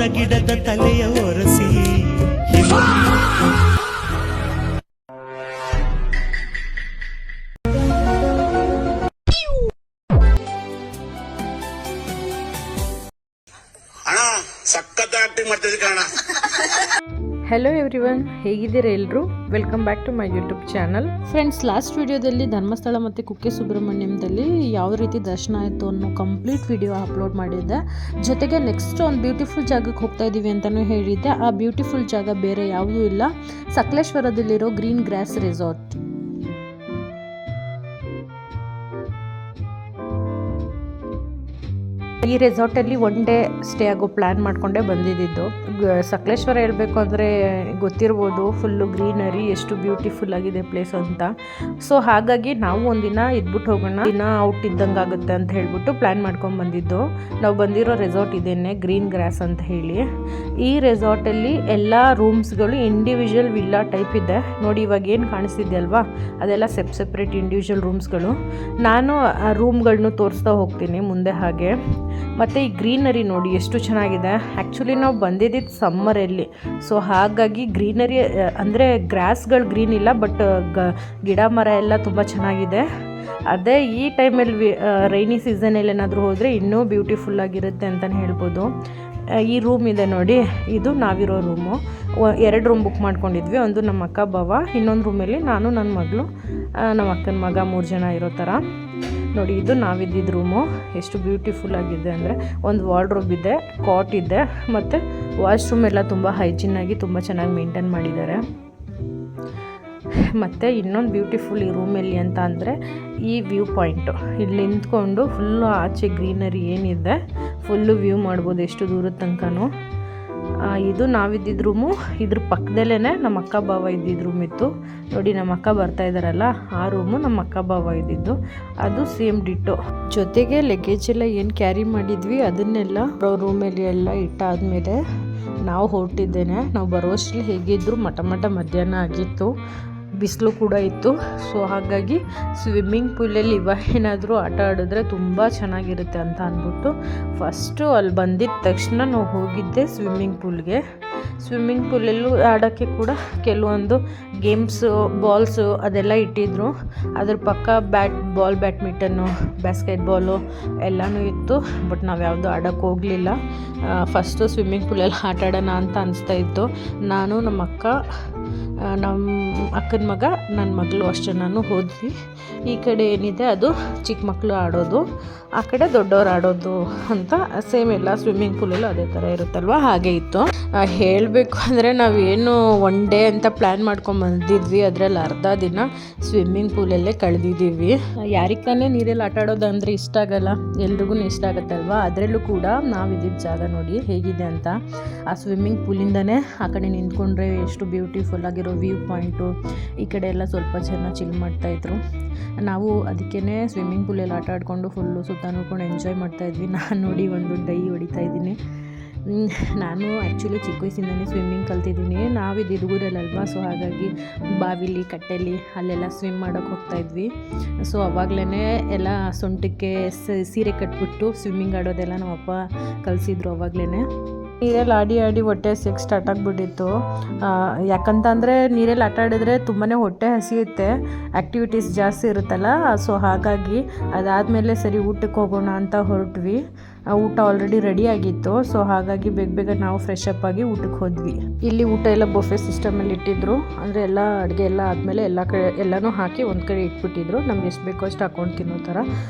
ಮರಗಿಡದ ತಲೆಯ ಒರೆಸಿ ಸಖತ್ ಆಕ್ಟಿಂಗ್ ಮಾಡ್ತಿದ್ದೆ ಕಾರಣ. ಹಲೋ ಎವ್ರಿವನ್, ಹೇಗಿದ್ದೀರಾ ಎಲ್ಲರೂ? Welcome back to my YouTube channel. Friends, last ವಿಡಿಯೋದಲ್ಲಿ ಧರ್ಮಸ್ಥಳ ಮತ್ತು ಕುಕ್ಕೆ ಸುಬ್ರಹ್ಮಣ್ಯಂದಲ್ಲಿ ಯಾವ ರೀತಿ ದರ್ಶನ ಆಯಿತು ಅನ್ನೋ ಕಂಪ್ಲೀಟ್ ವಿಡಿಯೋ ಅಪ್ಲೋಡ್ ಮಾಡಿದ್ದೆ. ಜೊತೆಗೆ ನೆಕ್ಸ್ಟ್ ಒಂದು ಬ್ಯೂಟಿಫುಲ್ ಜಾಗಕ್ಕೆ ಹೋಗ್ತಾ ಇದ್ದೀವಿ ಅಂತಲೂ ಹೇಳಿದ್ದೆ. ಆ ಬ್ಯೂಟಿಫುಲ್ ಜಾಗ ಬೇರೆ ಯಾವುದೂ ಇಲ್ಲ, ಸಕಲೇಶ್ವರದಲ್ಲಿರೋ ಗ್ರೀನ್ ಗ್ರಾಸ್ ರೆಸಾರ್ಟ್. ಈ ರೆಸಾರ್ಟಲ್ಲಿ ಒನ್ ಡೇ ಸ್ಟೇ ಆಗೋ ಪ್ಲ್ಯಾನ್ ಮಾಡಿಕೊಂಡೇ ಬಂದಿದ್ದು. ಸಕಲೇಶ್ವರ ಹೇಳಬೇಕು ಅಂದರೆ ಗೊತ್ತಿರ್ಬೋದು, ಫುಲ್ಲು ಗ್ರೀನರಿ, ಎಷ್ಟು ಬ್ಯೂಟಿಫುಲ್ ಆಗಿದೆ ಪ್ಲೇಸ್ ಅಂತ. ಸೊ ಹಾಗಾಗಿ ನಾವು ಒಂದಿನ ಇದ್ಬಿಟ್ಟು ಹೋಗೋಣ, ದಿನ ಔಟ್ ಇದ್ದಂಗೆ ಆಗುತ್ತೆ ಅಂತ ಹೇಳ್ಬಿಟ್ಟು ಪ್ಲ್ಯಾನ್ ಮಾಡ್ಕೊಂಡು ಬಂದಿದ್ದು. ನಾವು ಬಂದಿರೋ ರೆಸಾರ್ಟ್ ಇದೇನೆ, ಗ್ರೀನ್ ಗ್ರಾಸ್ ಅಂತ ಹೇಳಿ. ಈ ರೆಸಾರ್ಟಲ್ಲಿ ಎಲ್ಲ ರೂಮ್ಸ್ಗಳು ಇಂಡಿವಿಜುವಲ್ ವಿಲ್ಲಾ ಟೈಪ್ ಇದೆ ನೋಡಿ. ಇವಾಗ ಏನು ಕಾಣಿಸ್ತಿದೆ ಅಲ್ವಾ, ಅದೆಲ್ಲ ಸೆಪ್ರೇಟ್ ಇಂಡಿವಿಜುವಲ್ ರೂಮ್ಸ್ಗಳು. ನಾನು ಆ ರೂಮ್ಗಳನ್ನೂ ತೋರಿಸ್ತಾ ಹೋಗ್ತೀನಿ ಮುಂದೆ. ಹಾಗೆ ಮತ್ತು ಈ ಗ್ರೀನರಿ ನೋಡಿ ಎಷ್ಟು ಚೆನ್ನಾಗಿದೆ. ಆ್ಯಕ್ಚುಲಿ ನಾವು ಬಂದಿದ್ದು ಸಮ್ಮರಲ್ಲಿ, ಸೊ ಹಾಗಾಗಿ ಗ್ರೀನರಿ ಅಂದರೆ ಗ್ರಾಸ್ಗಳು ಗ್ರೀನ್ ಇಲ್ಲ, ಬಟ್ ಗಿಡ ಮರ ಎಲ್ಲ ತುಂಬ ಚೆನ್ನಾಗಿದೆ. ಅದೇ ಈ ಟೈಮಲ್ಲಿ ರೈನಿ ಸೀಸನಲ್ಲಿ ಏನಾದರೂ ಹೋದರೆ ಇನ್ನೂ ಬ್ಯೂಟಿಫುಲ್ ಆಗಿರುತ್ತೆ ಅಂತಲೇ ಹೇಳ್ಬೋದು. ಈ ರೂಮ್ ಇದೆ ನೋಡಿ, ಇದು ನಾವಿರೋ ರೂಮು. 2 ರೂಮ್ ಬುಕ್ ಮಾಡ್ಕೊಂಡಿದ್ವಿ. ಒಂದು ನಮ್ಮ ಅಕ್ಕ ಬಾವ, ಇನ್ನೊಂದು ರೂಮಲ್ಲಿ ನಾನು, ನನ್ನ ಮಗಳು, ನಮ್ಮ ಅಕ್ಕನ ಮಗ, 3 ಜನ ಇರೋ ಥರ ನೋಡಿ. ಇದು ನಾವಿದ್ದಿದ್ದು ರೂಮು. ಎಷ್ಟು ಬ್ಯೂಟಿಫುಲ್ ಆಗಿದೆ ಅಂದರೆ, ಒಂದು ವಾರ್ಡ್ರೋಬ್ ಇದೆ, ಕಾಟ್ ಇದೆ, ಮತ್ತು ವಾಶ್ರೂಮ್ ಎಲ್ಲ ತುಂಬ ಹೈಜಿನ್ನಾಗಿ ತುಂಬ ಚೆನ್ನಾಗಿ ಮೇಂಟೈನ್ ಮಾಡಿದ್ದಾರೆ. ಮತ್ತು ಇನ್ನೊಂದು ಬ್ಯೂಟಿಫುಲ್ ಈ ರೂಮಲ್ಲಿ ಅಂತ ಅಂದರೆ ಈ ವ್ಯೂ ಪಾಯಿಂಟು. ಇಲ್ಲಿ ನಿಂತ್ಕೊಂಡು ಫುಲ್ಲು ಆಚೆ ಗ್ರೀನರಿ ಏನಿದೆ ಫುಲ್ಲು ವ್ಯೂ ಮಾಡ್ಬೋದು ಎಷ್ಟು ದೂರದ ತನಕನೂ. ಇದು ನಾವಿದ್ದಿದ್ದು ರೂಮು. ಇದ್ರ ಪಕ್ಕದಲ್ಲೇ ನಮ್ಮ ಅಕ್ಕ ಬಾವ ಇದ್ದಿದ್ದು ರೂಮ್ ಇತ್ತು ನೋಡಿ. ನಮ್ಮ ಅಕ್ಕ ಬರ್ತಾ ಇದ್ದಾರಲ್ಲ, ಆ ರೂಮು ನಮ್ಮ ಅಕ್ಕ ಬಾವ ಇದ್ದಿದ್ದು, ಅದು ಸೇಮ್ ಡಿಟ್ಟೋ. ಜೊತೆಗೆ ಲಗೇಜ್ ಎಲ್ಲ ಏನು ಕ್ಯಾರಿ ಮಾಡಿದ್ವಿ ಅದನ್ನೆಲ್ಲ ರೂಮಲ್ಲಿ ಎಲ್ಲ ಇಟ್ಟಾದಮೇಲೆ ನಾವು ಹೊರಟಿದ್ದೇನೆ. ನಾವು ಬರೋಷ್ಟರಲ್ಲಿ ಹೇಗಿದ್ದರೂ ಮಠ ಮಧ್ಯಾಹ್ನ ಆಗಿತ್ತು, ಬಿಸಿಲು ಕೂಡ ಇತ್ತು. ಸೊ ಹಾಗಾಗಿ ಸ್ವಿಮ್ಮಿಂಗ್ ಪೂಲಲ್ಲಿ ಏನಾದರೂ ಆಟ ಆಡಿದ್ರೆ ತುಂಬ ಚೆನ್ನಾಗಿರುತ್ತೆ ಅಂತ ಅಂದ್ಬಿಟ್ಟು ಫಸ್ಟು ಅಲ್ಲಿ ಬಂದಿದ್ದ ತಕ್ಷಣ ನಾವು ಹೋಗಿದ್ದೆ ಸ್ವಿಮ್ಮಿಂಗ್ ಪೂಲ್ಗೆ. ಸ್ವಿಮ್ಮಿಂಗ್ ಪೂಲಲ್ಲೂ ಆಡೋಕ್ಕೆ ಕೂಡ ಕೆಲವೊಂದು ಗೇಮ್ಸು, ಬಾಲ್ಸು ಅದೆಲ್ಲ ಇಟ್ಟಿದ್ರು. ಅದ್ರ ಪಕ್ಕ ಬ್ಯಾಡ್ಮಿಂಟನ್ನು, ಬಾಸ್ಕೆಟ್ಬಾಲು ಎಲ್ಲನೂ ಇತ್ತು. ಬಟ್ ನಾವು ಯಾವುದೂ ಆಡೋಕ್ಕೆ ಹೋಗಲಿಲ್ಲ. ಫಸ್ಟು ಸ್ವಿಮ್ಮಿಂಗ್ ಪೂಲಲ್ಲಿ ಆಟ ಆಡೋಣ ಅಂತ ಅನಿಸ್ತಾ ಇತ್ತು. ನಾನು, ನಮ್ಮ ಅಕ್ಕ, ನಮ್ಮ ಅಕ್ಕನ ಮಗ, ನನ್ನ ಮಗಳು ಅಷ್ಟೇ ನಾನು ಹೋದ್ವಿ. ಈ ಕಡೆ ಏನಿದೆ ಅದು ಚಿಕ್ಕ ಮಕ್ಕಳು ಆಡೋದು, ಆ ಕಡೆ ದೊಡ್ಡವ್ರು ಆಡೋದು ಅಂತ ಸೇಮ್ ಎಲ್ಲ ಸ್ವಿಮ್ಮಿಂಗ್ ಪೂಲಲ್ಲೂ ಅದೇ ಥರ ಇರುತ್ತಲ್ವ, ಹಾಗೆ ಇತ್ತು. ಹೇಳಬೇಕು ಅಂದರೆ ನಾವೇನು ಒನ್ ಡೇ ಅಂತ ಪ್ಲ್ಯಾನ್ ಮಾಡ್ಕೊಂಡು ಬಂದಿದ್ವಿ, ಅದರಲ್ಲಿ ಅರ್ಧ ದಿನ ಸ್ವಿಮ್ಮಿಂಗ್ ಪೂಲಲ್ಲೇ ಕಳೆದಿದ್ದೀವಿ. ಯಾರಿಗೆ ತಾನೇ ನೀರಲ್ಲಿ ಆಟ ಆಡೋದು ಅಂದರೆ ಇಷ್ಟ ಆಗಲ್ಲ, ಎಲ್ರಿಗೂ ಇಷ್ಟ ಆಗುತ್ತಲ್ವ. ಅದರಲ್ಲೂ ಕೂಡ ನಾವಿದ್ದಿದ್ದ ಜಾಗ ನೋಡಿ ಹೇಗಿದೆ ಅಂತ. ಆ ಸ್ವಿಮ್ಮಿಂಗ್ ಪೂಲಿಂದನೇ ಆ ಕಡೆ ನಿಂತ್ಕೊಂಡ್ರೆ ಎಷ್ಟು ಬ್ಯೂಟಿಫುಲ್ ಆಗಿರೋ ವ್ಯೂ ಪಾಯಿಂಟು. ಈ ಕಡೆ ಎಲ್ಲ ಸ್ವಲ್ಪ ಜನ ಚಿಲ್ ಮಾಡ್ತಾಯಿದ್ರು. ನಾವು ಅದಕ್ಕೇ ಸ್ವಿಮ್ಮಿಂಗ್ ಪೂಲಲ್ಲಿ ಆಟ ಆಡಿಕೊಂಡು ಫುಲ್ಲು ಸುತ್ತ ನೋಡ್ಕೊಂಡು ಎಂಜಾಯ್ ಮಾಡ್ತಾಯಿದ್ವಿ. ನಾನು ನೋಡಿ ಒಂದು ಡೈ ಹೊಡಿತಾ ಇದ್ದೀನಿ. ನಾನು ಆ್ಯಕ್ಚುಲಿ ಚಿಕ್ಕ ವಯಸ್ಸಿಂದನೇ ಸ್ವಿಮ್ಮಿಂಗ್ ಕಲ್ತಿದ್ದೀನಿ. ನಾವಿದ್ದು ಊರಲ್ಲಲ್ವ, ಸೊ ಹಾಗಾಗಿ ಬಾವಿಲಿ, ಕಟ್ಟೆಲಿ ಅಲ್ಲೆಲ್ಲ ಸ್ವಿಮ್ ಮಾಡೋಕ್ಕೆ ಹೋಗ್ತಾಯಿದ್ವಿ. ಸೊ ಅವಾಗಲೇ ಎಲ್ಲ ಸೊಂಟಕ್ಕೆ ಸೀರೆ ಕಟ್ಬಿಟ್ಟು ಸ್ವಿಮ್ಮಿಂಗ್ ಆಡೋದೆಲ್ಲ ನಮ್ಮಪ್ಪ ಕಲಿಸಿದ್ರು ಅವಾಗಲೇ. ನೀರಲ್ಲಿ ಆಡಿ ಹೊಟ್ಟೆ ಹಸಿಯೋಕ್ಕೆ ಸ್ಟಾರ್ಟ್ ಆಗಿಬಿಟ್ಟಿತ್ತು. ಯಾಕಂತಂದರೆ ನೀರಲ್ಲಿ ಆಟ ಆಡಿದ್ರೆ ತುಂಬಾ ಹೊಟ್ಟೆ ಹಸಿಯುತ್ತೆ, ಆ್ಯಕ್ಟಿವಿಟೀಸ್ ಜಾಸ್ತಿ ಇರುತ್ತಲ್ಲ. ಸೊ ಹಾಗಾಗಿ ಅದಾದಮೇಲೆ ಸರಿ ಊಟಕ್ಕೆ ಹೋಗೋಣ ಅಂತ ಹೊರಟ್ವಿ. ಊಟ ಆಲ್ರೆಡಿ ರೆಡಿ ಆಗಿತ್ತು. ಸೊ ಹಾಗಾಗಿ ಬೇಗ ನಾವು ಫ್ರೆಶ್ ಅಪ್ ಆಗಿ ಊಟಕ್ಕೆ ಹೋದ್ವಿ. ಇಲ್ಲಿ ಊಟ ಎಲ್ಲ ಬೊಫೆ ಸಿಸ್ಟಮಲ್ಲಿ ಇಟ್ಟಿದ್ರು. ಅಂದರೆ ಎಲ್ಲ ಅಡುಗೆ ಎಲ್ಲ ಆದಮೇಲೆ ಎಲ್ಲನೂ ಹಾಕಿ ಒಂದು ಕಡೆ ಇಟ್ಬಿಟ್ಟಿದ್ರು. ನಮ್ಗೆ ಎಷ್ಟು ಬೇಕೋ ಅಷ್ಟು ಹಾಕ್ಕೊಂಡು ತಿನ್ನೋ ಥರ.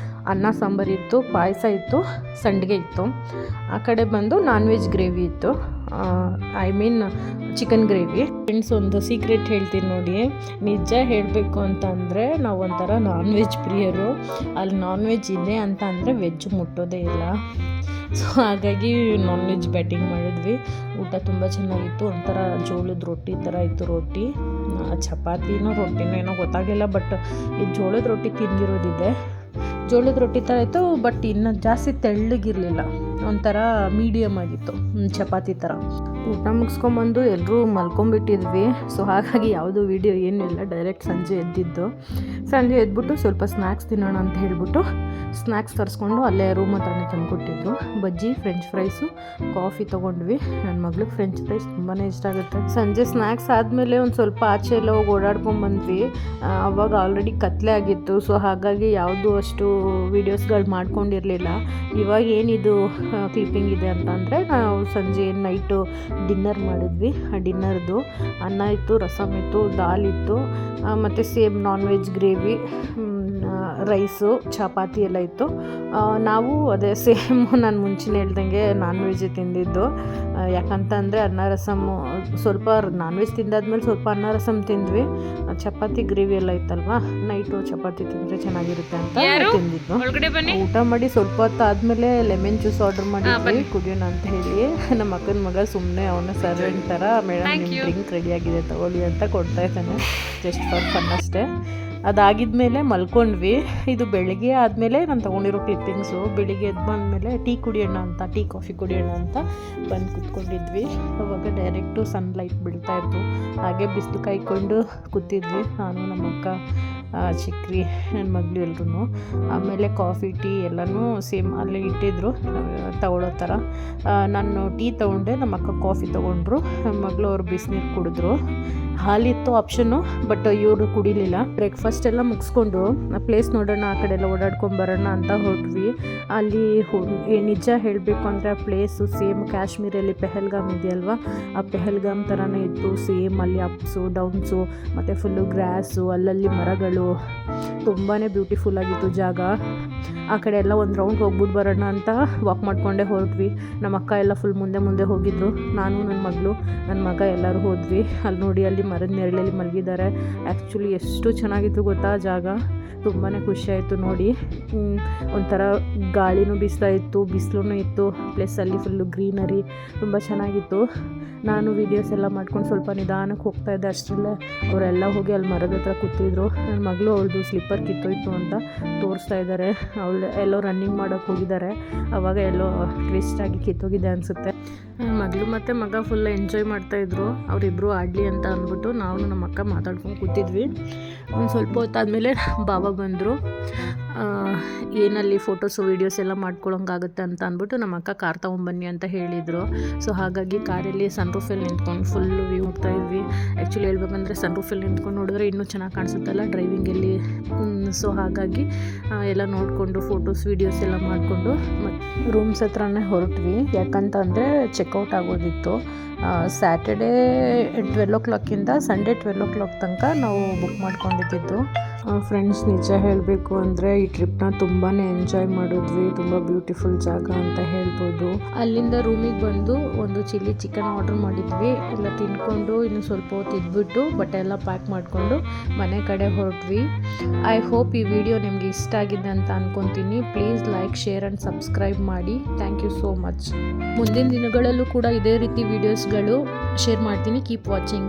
ಅನ್ನ ಸಾಂಬಾರು ಇತ್ತು, ಪಾಯಸ ಇತ್ತು, ಸಂಡಿಗೆ ಇತ್ತು. ಆ ಕಡೆ ಬಂದು ನಾನ್ ವೆಜ್ ಗ್ರೇವಿ ಇತ್ತು, ಚಿಕನ್ ಗ್ರೇವಿ. ಫ್ರೆಂಡ್ಸ್, ಒಂದು ಸೀಕ್ರೆಟ್ ಹೇಳ್ತೀನಿ ನೋಡಿ. ನಿಜ ಹೇಳಬೇಕು ಅಂತ ಅಂದರೆ ನಾವು ಒಂಥರ ನಾನ್ ವೆಜ್ ಪ್ರಿಯರು. ಅಲ್ಲಿ ನಾನ್ ವೆಜ್ ಇದೆ ಅಂತ ಅಂದರೆ ವೆಜ್ ಮುಟ್ಟೋದೇ ಇಲ್ಲ. ಸೊ ಹಾಗಾಗಿ ನಾನ್ ವೆಜ್ ಬ್ಯಾಟಿಂಗ್ ಮಾಡಿದ್ವಿ. ಊಟ ತುಂಬ ಚೆನ್ನಾಗಿತ್ತು. ಒಂಥರ ಜೋಳದ ರೊಟ್ಟಿ ಥರ ಇತ್ತು. ರೊಟ್ಟಿ, ಚಪಾತಿನೋ ರೊಟ್ಟಿನೋ ಏನೋ ಗೊತ್ತಾಗಿಲ್ಲ, ಬಟ್ ಈ ಜೋಳದ ರೊಟ್ಟಿ ತಿಂದಿರೋದಿದೆ. ಜೋಳದ ರೊಟ್ಟಿ ಥರ ಇತ್ತು, ಬಟ್ ಇನ್ನು ಜಾಸ್ತಿ ತೆಳ್ಳಗಿರಲಿಲ್ಲ, ಒಂಥರ ಮೀಡಿಯಮ್ ಆಗಿತ್ತು, ಚಪಾತಿ ಥರ. ಊಟ ಮುಗಿಸ್ಕೊಂಬಂದು ಎಲ್ಲರೂ ಮಲ್ಕೊಂಬಿಟ್ಟಿದ್ವಿ. ಸೊ ಹಾಗಾಗಿ ಯಾವುದೂ ವೀಡಿಯೋ ಏನಿಲ್ಲ, ಡೈರೆಕ್ಟ್ ಸಂಜೆ ಎದ್ಬಿಟ್ಟು ಸ್ವಲ್ಪ ಸ್ನ್ಯಾಕ್ಸ್ ತಿನ್ನೋಣ ಅಂತ ಹೇಳ್ಬಿಟ್ಟು ಸ್ನ್ಯಾಕ್ಸ್ ತರಿಸ್ಕೊಂಡು ಅಲ್ಲೇ ರೂಮ್ ಹತ್ರನೇ ತಂದುಕೊಟ್ಟಿದ್ರು. ಬಜ್ಜಿ, ಫ್ರೆಂಚ್ ಫ್ರೈಸು, ಕಾಫಿ ತೊಗೊಂಡ್ವಿ. ನನ್ನ ಮಗಳಿಗೆ ಫ್ರೆಂಚ್ ಫ್ರೈಸ್ ತುಂಬಾ ಇಷ್ಟ ಆಗುತ್ತೆ. ಸಂಜೆ ಸ್ನ್ಯಾಕ್ಸ್ ಆದಮೇಲೆ ಒಂದು ಸ್ವಲ್ಪ ಆಚೆ ಎಲ್ಲ ಹೋಗಿ ಓಡಾಡ್ಕೊಂಡ್ಬಂದ್ವಿ. ಅವಾಗ ಆಲ್ರೆಡಿ ಕತ್ಲೆ ಆಗಿತ್ತು. ಸೊ ಹಾಗಾಗಿ ಯಾವುದು ಅಷ್ಟು ವೀಡಿಯೋಸ್ಗಳು ಮಾಡ್ಕೊಂಡಿರಲಿಲ್ಲ. ಇವಾಗ ಏನಿದು ಕ್ಲಿಪ್ಪಿಂಗ್ ಇದೆ ಅಂತಂದರೆ, ನಾವು ಸಂಜೆ ನೈಟು ಡಿನ್ನರ್ ಮಾಡಿದ್ವಿ. ಆ ಡಿನ್ನರ್ದು ಅನ್ನ ಇತ್ತು, ರಸಮ್ ಇತ್ತು, ದಾಲ್ ಇತ್ತು, ಮತ್ತು same non veg gravy, rice, chapati ಎಲ್ಲ ಇತ್ತು. ನಾವು ಅದೇ ಸೇಮ್ ನಾನು ಮುಂಚೆನೇ ಹೇಳ್ದಂಗೆ ನಾನ್ ವೆಜ್ಜೇ ತಿಂದಿದ್ದು. ಯಾಕಂತಂದರೆ ಅನ್ನ ರಸಮ್ಮು ಸ್ವಲ್ಪ ನಾನ್ ವೆಜ್ ತಿಂದಾದ್ಮೇಲೆ ಸ್ವಲ್ಪ ಅನ್ನ ರಸಮ್ ತಿಂದ್ವಿ. ಚಪಾತಿ ಗ್ರೇವಿ ಎಲ್ಲ ಇತ್ತಲ್ವಾ, ನೈಟು ಚಪಾತಿ ತಿಂದರೆ ಚೆನ್ನಾಗಿರುತ್ತೆ ಅಂತ ತಿಂದಿದ್ದು. ಊಟ ಮಾಡಿ ಸ್ವಲ್ಪ ಹೊತ್ತು ಆದಮೇಲೆ ಲೆಮನ್ ಜ್ಯೂಸ್ ಆರ್ಡರ್ ಮಾಡಿದ್ವಿ ಕುಡಿಯೋಣ ಅಂತ ಹೇಳಿ. ನಮ್ಮ ಅಕ್ಕನ ಮಗ ಸುಮ್ಮನೆ ಅವನ ಸರ್ವೆಂಟ್ ಥರ, ಮೇಡಮ್ ನಿಮ್ಮ ಡ್ರಿಂಕ್ ರೆಡಿಯಾಗಿದೆ ತಗೊಳ್ಳಿ ಅಂತ ಕೊಡ್ತಾ ಇದ್ದಾನೆ, ಜಸ್ಟ್ ಫಾರ್ ಫನ್ ಅಷ್ಟೇ. ಅದಾಗಿದ್ಮೇಲೆ ಮಲ್ಕೊಂಡ್ವಿ. ಇದು ಬೆಳಗ್ಗೆ ಆದಮೇಲೆ ನಾನು ತೊಗೊಂಡಿರೋ ಕ್ಲಿಪ್ಪಿಂಗ್ಸು. ಬೆಳಿಗ್ಗೆ ಎದ್ದು ಬಂದಮೇಲೆ ಟೀ ಕಾಫಿ ಕುಡಿಯೋಣ ಅಂತ ಬಂದು ಕೂತ್ಕೊಂಡಿದ್ವಿ. ಅವಾಗ ಡೈರೆಕ್ಟು ಸನ್ಲೈಟ್ ಬೀಳ್ತಾಯಿತ್ತು. ಹಾಗೆ ಬಿಸಿಲು ಕಾಯ್ಕೊಂಡು ಕೂತಿದ್ವಿ, ನಾನು, ನಮ್ಮ ಅಕ್ಕ, ಚಿಕ್ರಿ, ನನ್ನ ಮಗಳು ಎಲ್ರೂ. ಆಮೇಲೆ ಕಾಫಿ, ಟೀ ಎಲ್ಲನೂ ಸೇಮ್ ಅಲ್ಲೇ ಇಟ್ಟಿದ್ರು ತಗೊಳ್ಳೋ ಥರ. ನಾನು ಟೀ ತೊಗೊಂಡೆ, ನಮ್ಮ ಅಕ್ಕ ಕಾಫಿ ತೊಗೊಂಡ್ರು, ನನ್ನ ಮಗಳು ಅವ್ರು ಬಿಸಿನೀರು ಕುಡಿದ್ರು. ಹಾಲಿತ್ತು ಆಪ್ಷನ್ನು, ಬಟ್ ಇವರು ಕುಡಿಲಿಲ್ಲ. ಬ್ರೇಕ್ಫಾಸ್ಟ್ ಎಲ್ಲ ಮುಗಿಸ್ಕೊಂಡು ಪ್ಲೇಸ್ ನೋಡೋಣ, ಆ ಕಡೆ ಎಲ್ಲ ಓಡಾಡ್ಕೊಂಡು ಬರೋಣ ಅಂತ ಹೊರಟ್ವಿ. ಅಲ್ಲಿ ನಿಜ ಹೇಳಬೇಕು ಅಂದರೆ ಆ ಪ್ಲೇಸು ಸೇಮ್ ಕಾಶ್ಮೀರಲ್ಲಿ ಪೆಹಲ್ಗಾಮ್ ಇದೆಯಲ್ವ, ಆ ಪೆಹಲ್ಗಾಮ್ ಥರನೇ ಇತ್ತು. ಸೇಮ್ ಅಲ್ಲಿ ಅಪ್ಸು ಡೌನ್ಸು ಮತ್ತು ಫುಲ್ಲು ಗ್ರಾಸು, ಅಲ್ಲಲ್ಲಿ ಮರಗಳು, ತುಂಬಾ ಬ್ಯೂಟಿಫುಲ್ ಆಗಿತ್ತು ಜಾಗ. ಆ ಕಡೆ ಎಲ್ಲ ಒಂದು ರೌಂಡ್ ಹೋಗ್ಬಿಟ್ಟು ಬರೋಣ ಅಂತ ವಾಕ್ ಮಾಡಿಕೊಂಡೇ ಹೊರಟ್ವಿ. ನಮ್ಮ ಅಕ್ಕ ಎಲ್ಲ ಫುಲ್ ಮುಂದೆ ಹೋಗಿದ್ರು. ನಾನು, ನನ್ನ ಮಗಳು, ನನ್ನ ಮಗ ಎಲ್ಲರೂ ಹೋದ್ವಿ. ಅಲ್ಲಿ ನೋಡಿ, ಅಲ್ಲಿ ಮರದ ನೆರಳಲ್ಲಿ ಮಲಗಿದ್ದಾರೆ. ಆ್ಯಕ್ಚುಲಿ ಎಷ್ಟು ಚೆನ್ನಾಗಿತ್ತು ಗೊತ್ತಾ ಜಾಗ, ತುಂಬಾ ಖುಷಿಯಾಯಿತು ನೋಡಿ. ಒಂಥರ ಗಾಳಿನೂ ಬೀಸ್ತಾ ಇತ್ತು, ಬಿಸಿಲೂ ಇತ್ತು, ಪ್ಲಸ್ ಅಲ್ಲಿ ಫುಲ್ಲು ಗ್ರೀನರಿ, ತುಂಬ ಚೆನ್ನಾಗಿತ್ತು. ನಾನು ವೀಡಿಯೋಸ್ ಎಲ್ಲ ಮಾಡ್ಕೊಂಡು ಸ್ವಲ್ಪ ನಿಧಾನಕ್ಕೆ ಹೋಗ್ತಾಯಿದ್ದೆ. ಅಷ್ಟರಲ್ಲೇ ಅವರೆಲ್ಲ ಹೋಗಿ ಅಲ್ಲಿ ಮರದ ಹತ್ರ ಕೂತಿದ್ರು. ನನ್ನ ಮಗಳು ಅವಳದು ಸ್ಲಿಪ್ಪರ್ ಕಿತ್ತೋಯ್ತು ಅಂತ ತೋರಿಸ್ತಾ ಇದ್ದಾರೆ. ಅವಳು ಎಲ್ಲೋ ರನ್ನಿಂಗ್ ಮಾಡೋಕ್ಕೆ ಹೋಗಿದ್ದಾರೆ, ಆವಾಗ ಎಲ್ಲೋ ಟ್ವಿಸ್ಟಾಗಿ ಕಿತ್ತೋಗಿದೆ ಅನಿಸುತ್ತೆ. ನನ್ನ ಮಗಳು ಮತ್ತು ಮಗ ಫುಲ್ ಎಂಜಾಯ್ ಮಾಡ್ತಾಯಿದ್ರು. ಅವರಿಬ್ಬರು ಆಡಲಿ ಅಂತ ಅಂದ್ಬಿಟ್ಟು ನಾವು ನಮ್ಮ ಅಕ್ಕ ಮಾತಾಡ್ಕೊಂಡು ಕೂತಿದ್ವಿ. ಒಂದು ಸ್ವಲ್ಪ ಹೊತ್ತಾದಮೇಲೆ ಬಾಬಾ ಬಂದರು. ಏನಲ್ಲಿ ಫೋಟೋಸು ವೀಡಿಯೋಸ್ ಎಲ್ಲ ಮಾಡ್ಕೊಳ್ಳೋಂಗಾಗುತ್ತೆ ಅಂತ ಅಂದ್ಬಿಟ್ಟು ನಮ್ಮ ಅಕ್ಕ ಕಾರ್ ತೊಗೊಂಬನ್ನಿ ಅಂತ ಹೇಳಿದರು. ಸೊ ಹಾಗಾಗಿ ಕಾರಲ್ಲಿ ಸನ್ರೂಫಲ್ಲಿ ನಿಂತ್ಕೊಂಡು ಫುಲ್ಲು ವ್ಯೂ ಹೋಗ್ತಾಯಿದ್ವಿ. ಆ್ಯಕ್ಚುಲಿ ಹೇಳ್ಬೇಕಂದ್ರೆ ಸನ್ರೂಫಲ್ಲಿ ನಿಂತ್ಕೊಂಡು ನೋಡಿದ್ರೆ ಇನ್ನೂ ಚೆನ್ನಾಗಿ ಕಾಣಿಸುತ್ತಲ್ಲ ಡ್ರೈವಿಂಗಲ್ಲಿ. ಸೊ ಹಾಗಾಗಿ ಎಲ್ಲ ನೋಡಿಕೊಂಡು ಫೋಟೋಸ್ ವೀಡಿಯೋಸ್ ಎಲ್ಲ ಮಾಡಿಕೊಂಡು ಮತ್ತು ರೂಮ್ಸ್ ಹತ್ರನೇ ಹೊರಟ್ವಿ. ಯಾಕಂತಂದರೆ checkout ಆಗೋದಿತ್ತು. Saturday 12 o'clock Sunday 12 o'clock ತನಕ ನಾವು ಬುಕ್ ಮಾಡ್ಕೊಂಡಿದ್ದು. ಫ್ರೆಂಡ್ಸ್, ನಿಜ ಹೇಳಬೇಕು ಅಂದರೆ ಈ ಟ್ರಿಪ್ನ ತುಂಬಾ ಎಂಜಾಯ್ ಮಾಡಿದ್ವಿ. ತುಂಬ ಬ್ಯೂಟಿಫುಲ್ ಜಾಗ ಅಂತ ಹೇಳ್ಬೋದು. ಅಲ್ಲಿಂದ ರೂಮಿಗೆ ಬಂದು ಒಂದು ಚಿಲ್ಲಿ ಚಿಕನ್ ಆರ್ಡರ್ ಮಾಡಿದ್ವಿ. ಎಲ್ಲ ತಿನ್ಕೊಂಡು ಇನ್ನು ಸ್ವಲ್ಪ ಹೊತ್ತು ಇದ್ಬಿಟ್ಟು ಬಟ್ಟೆ ಎಲ್ಲ ಪ್ಯಾಕ್ ಮಾಡಿಕೊಂಡು ಮನೆ ಕಡೆ ಹೊರಟ್ವಿ. ಐ ಹೋಪ್ ಈ ವಿಡಿಯೋ ನಿಮಗೆ ಇಷ್ಟ ಆಗಿದೆ ಅಂತ ಅಂದ್ಕೊತೀನಿ. Please like, share and subscribe ಮಾಡಿ. Thank you so much. ಮುಂದಿನ ದಿನಗಳಲ್ಲೂ ಕೂಡ ಇದೇ ರೀತಿ ವೀಡಿಯೋಸ್ಗಳು ಶೇರ್ ಮಾಡ್ತೀನಿ. Keep watching.